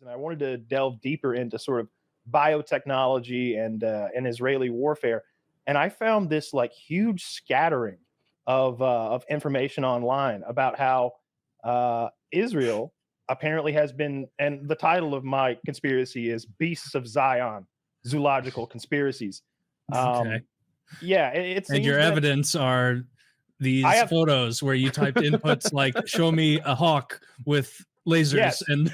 and I wanted to delve deeper into sort of biotechnology and Israeli warfare. And I found this like huge scattering of information online about how Israel apparently has been, and the title of my conspiracy is Beasts of Zion, Zoological Conspiracies. Okay. Yeah, it seems and your that evidence are these photos where you typed inputs like "show me a hawk with lasers." Yes. And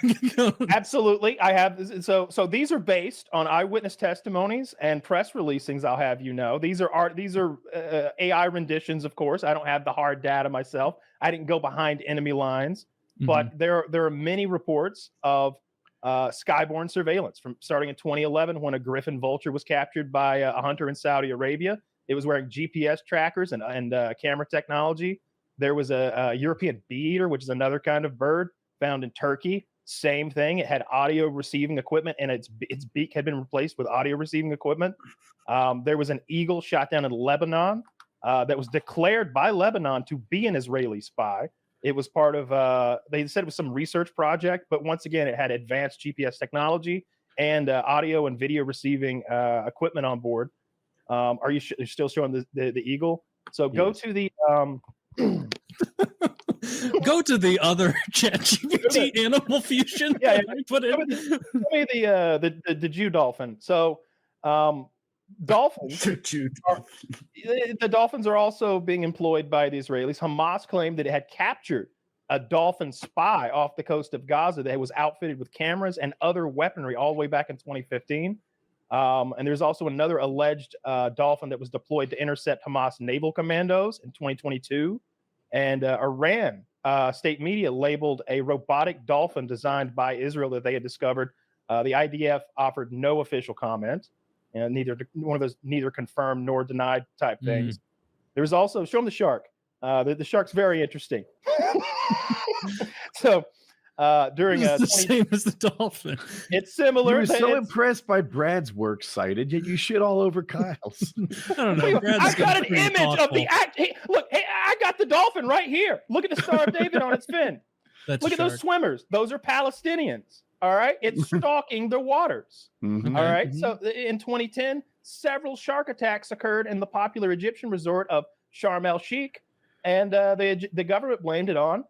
absolutely, I have. So these are based on eyewitness testimonies and press releasings. I'll have you know, these are AI renditions. Of course, I don't have the hard data myself. I didn't go behind enemy lines, but there are many reports of skyborne surveillance from starting in 2011 when a Griffin vulture was captured by a hunter in Saudi Arabia. It was wearing GPS trackers and camera technology. There was a European bee eater, which is another kind of bird found in Turkey. Same thing. It had audio receiving equipment, and its beak had been replaced with audio receiving equipment. There was an eagle shot down in Lebanon that was declared by Lebanon to be an Israeli spy. It was part of, they said it was some research project, but once again, it had advanced GPS technology and audio and video receiving equipment on board. Are you still showing the eagle? So go to the go to the other ChatGPT Animal Fusion. Yeah, put it. Show me the Jew dolphin. So dolphins. The dolphins are also being employed by the Israelis. Hamas claimed that it had captured a dolphin spy off the coast of Gaza that was outfitted with cameras and other weaponry all the way back in 2015. And there's also another alleged dolphin that was deployed to intercept Hamas naval commandos in 2022. And Iran state media labeled a robotic dolphin designed by Israel that they had discovered. The IDF offered no official comment, and one of those neither confirmed nor denied type things. There's also, show them the shark. The shark's very interesting. So during it's the same as the dolphin. It's similar. You were so impressed by Brad's work cited, yet you shit all over Kyle's. I don't know. I got an image of the act. Hey, look, hey, I got the dolphin right here. Look at the Star of David on its fin. Look at those swimmers. Those are Palestinians. All right. It's stalking the waters. All right. So in 2010, several shark attacks occurred in the popular Egyptian resort of Sharm el Sheikh, and the government blamed it on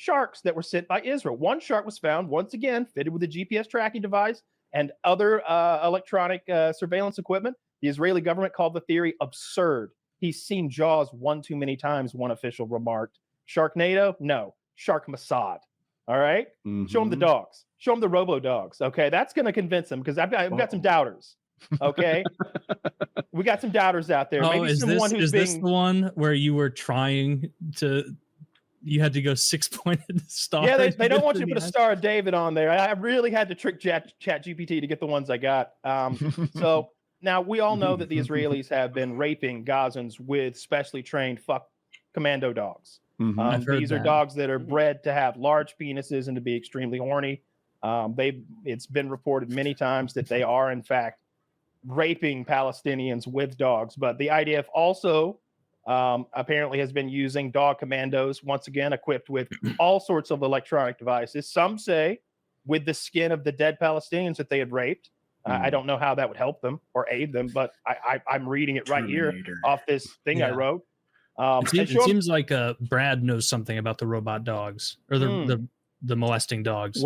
sharks that were sent by Israel. One shark was found, once again, fitted with a GPS tracking device and other electronic surveillance equipment. The Israeli government called the theory absurd. He's seen Jaws one too many times, one official remarked. Sharknado? No. Shark Mossad. All right? Show them the dogs. Show them the robo dogs. Okay? That's going to convince them, because I've got some doubters. Okay? We got some doubters out there. Maybe is this the one where you were trying to... You had to go 6-pointed star. Yeah, they don't want you to put a Star of David on there. I really had to trick ChatGPT to get the ones I got. So now we all know that the Israelis have been raping Gazans with specially trained commando dogs. These are dogs that are bred to have large penises and to be extremely horny. It's been reported many times that they are in fact raping Palestinians with dogs. But the IDF also apparently has been using dog commandos, once again equipped with all sorts of electronic devices. Some say with the skin of the dead Palestinians that they had raped. I don't know how that would help them or aid them, but I'm reading it right here off this thing I wrote. It seems like Brad knows something about the robot dogs or the molesting dogs.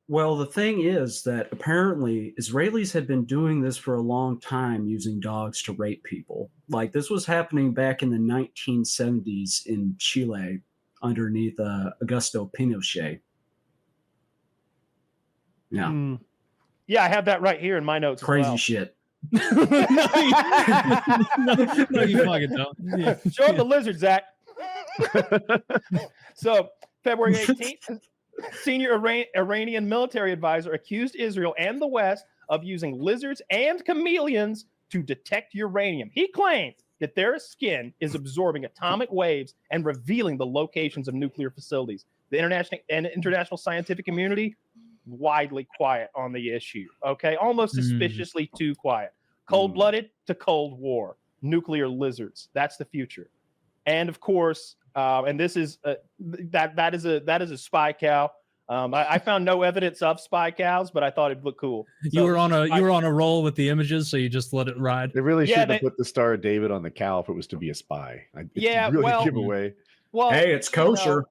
Well, the thing is that apparently Israelis had been doing this for a long time, using dogs to rape people. Like, this was happening back in the 1970s in Chile underneath Augusto Pinochet. Yeah. Yeah, I have that right here in my notes. Crazy shit. No, you fucking don't. Yeah. Show up the lizard, Zach. So, February 18th, senior Iranian military advisor accused Israel and the West of using lizards and chameleons to detect uranium. He claimed that their skin is absorbing atomic waves and revealing the locations of nuclear facilities. The international scientific community widely quiet on the issue. Okay, almost suspiciously too quiet. Cold-blooded to Cold War. Nuclear lizards. That's the future. And of course, and this is that is a spy cow. I found no evidence of spy cows, but I thought it'd look cool. You were on a roll with the images, so you just let it ride. They really should have put the Star of David on the cow if it was to be a spy. It's really a giveaway. Well, hey, it's kosher.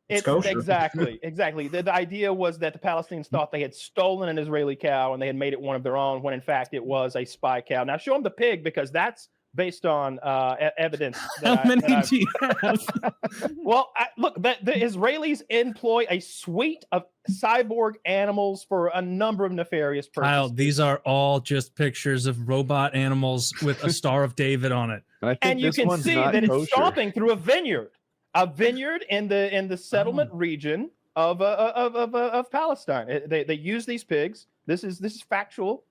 It's kosher. Exactly. The idea was that the Palestinians thought they had stolen an Israeli cow and they had made it one of their own, when in fact it was a spy cow. Now show them the pig, because that's based on evidence. How many do you have? Well, look, the Israelis employ a suite of cyborg animals for a number of nefarious purposes. Kyle, these are all just pictures of robot animals with a Star of David on it. And you can see that it's stomping through a vineyard in the settlement region of Palestine. They use these pigs. This is factual.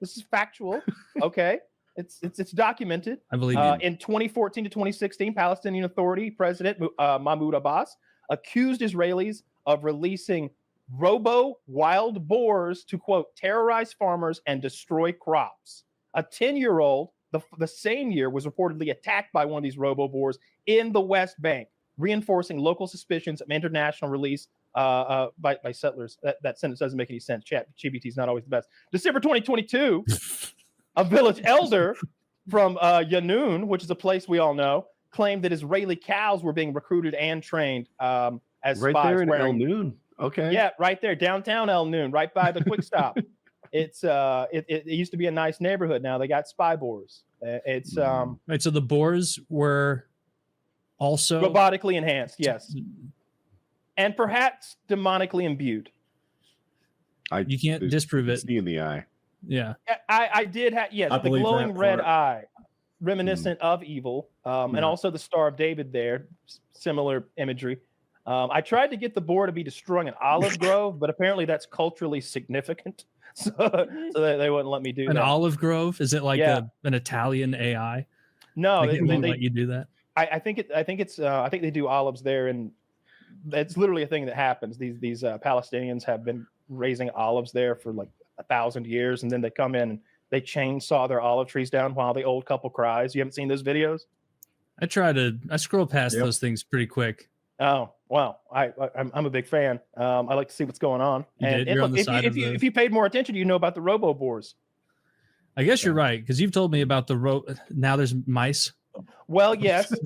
Okay. It's documented. I believe you. In 2014 to 2016, Palestinian Authority President Mahmoud Abbas accused Israelis of releasing wild boars to, quote, terrorize farmers and destroy crops. A 10-year-old the same year was reportedly attacked by one of these boars in the West Bank, reinforcing local suspicions of international release by settlers. That sentence doesn't make any sense. ChatGPT is not always the best. December 2022. A village elder from Yanun, which is a place we all know, claimed that Israeli cows were being recruited and trained as right spies. There in El Noon. Okay. Yeah, right there, downtown El Noon, right by the quick stop. It used to be a nice neighborhood. Now they got spy boars. Right. So the boars were also robotically enhanced, yes, and perhaps demonically imbued. You can't disprove it. See in the eye. Yeah, I did have the glowing red eye, reminiscent of evil, and also the Star of David there, similar imagery. I tried to get the boar to be destroying an olive grove, but apparently that's culturally significant, so they wouldn't let me do that. An olive grove? Is it like an Italian AI? No, they won't let you do that. I think they do olives there, and it's literally a thing that happens. These Palestinians have been raising olives there for like 1,000 years, and then they come in and they chainsaw their olive trees down while the old couple cries. You haven't seen those videos? I scroll past those things pretty quick. Oh, wow. I'm a big fan. I like to see what's going on. If you paid more attention, you know about the robo boars. I guess you're right, because you've told me about now there's mice. Well, yes. The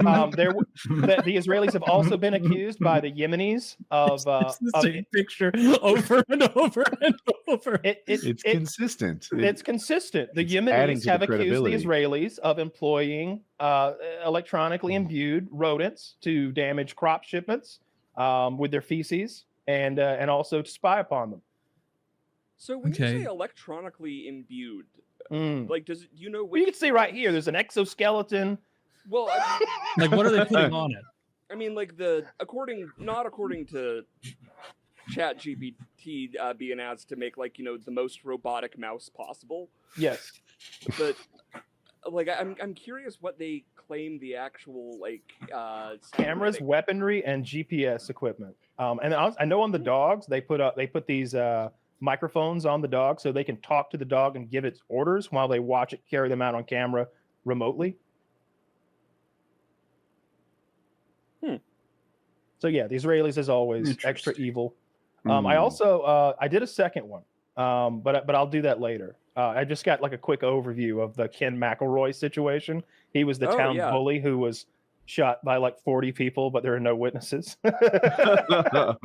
Israelis have also been accused by the Yemenis of the same picture over and over and over. It's consistent. It's consistent. The Yemenis have accused the Israelis of employing electronically imbued rodents to damage crop shipments with their feces and also to spy upon them. So when you say electronically imbued, like do you know which... You can see right here, there's an exoskeleton. Well, like what are they putting on it? I mean, like not according to ChatGPT being asked to make like the most robotic mouse possible. Yes, but like I'm curious what they claim the actual cameras, weaponry, and GPS equipment. And I know on the dogs they put these microphones on the dog so they can talk to the dog and give it orders while they watch it carry them out on camera remotely. So yeah, the Israelis, as always, extra evil. I also I did a second one, but I'll do that later. I just got like a quick overview of the Ken McElroy situation. He was the town bully who was shot by like 40 people, but there are no witnesses. I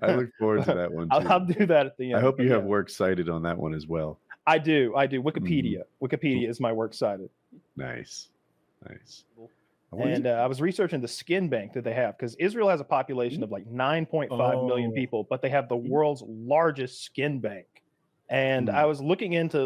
look forward to that one too. I'll do that at the end. I hope you have works cited on that one as well. I do. Wikipedia. Wikipedia is my works cited. Nice. And I was researching the skin bank that they have, because Israel has a population of like 9.5 million people, but they have the world's largest skin bank. And I was looking into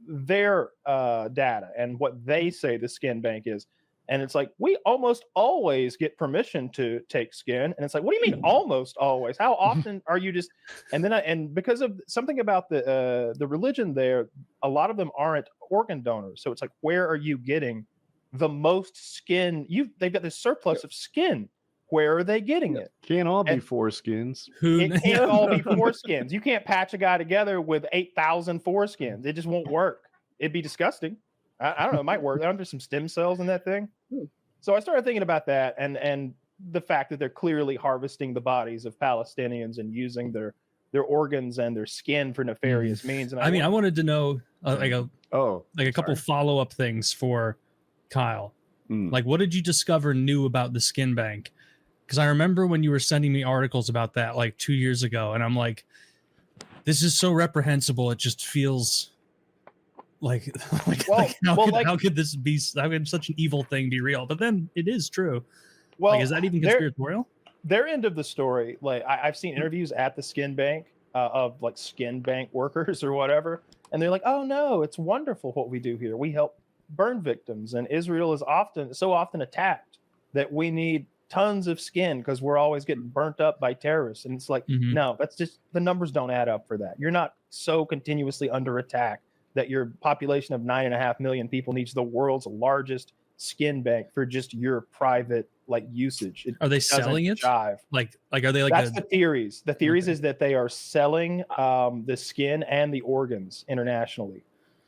their data and what they say the skin bank is. And it's like, we almost always get permission to take skin. And it's like, what do you mean almost always? How often are you just, and because of something about the religion there, a lot of them aren't organ donors. So it's like, where are you getting the most skin? They've got this surplus of skin. Where are they getting it? Can't all be foreskins. It can't all be foreskins. You can't patch a guy together with 8,000 foreskins. It just won't work. It'd be disgusting. I don't know. It might work. There's some stem cells in that thing. So I started thinking about that, and the fact that they're clearly harvesting the bodies of Palestinians and using their organs and their skin for nefarious means. And I wanted to know like a couple follow-up things for Kyle. Like, what did you discover new about the skin bank? Because I remember when you were sending me articles about that like 2 years ago, and I'm like, this is so reprehensible. It just feels like how could this be? How could such an evil thing be real? But then it is true. Well, like, is that even conspiratorial? Their end of the story, like I've seen interviews at the skin bank of like skin bank workers or whatever, and they're like, "Oh no, it's wonderful what we do here. We help burn victims, and Israel is so often attacked that we need tons of skin because we're always getting burnt up by terrorists." And it's like, no, that's just, the numbers don't add up for that. You're not so continuously under attack that your population of 9.5 million people needs the world's largest skin bank for just your private like usage. Are they selling it? Like are they like? That's the theories. The theories is that they are selling the skin and the organs internationally.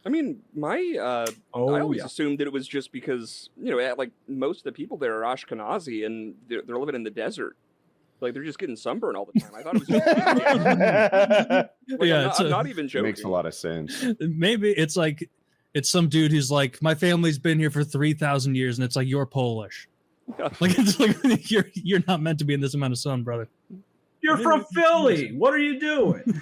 I mean, I always assumed that it was just because, like most of the people there are Ashkenazi and they're living in the desert. Like they're just getting sunburn all the time. I thought it was just I'm not even joking. It makes a lot of sense. Maybe it's like, it's some dude who's like, my family's been here for 3,000 years, and it's like, you're Polish. Like it's like you're not meant to be in this amount of sun, brother. You're from Philly. What are you doing?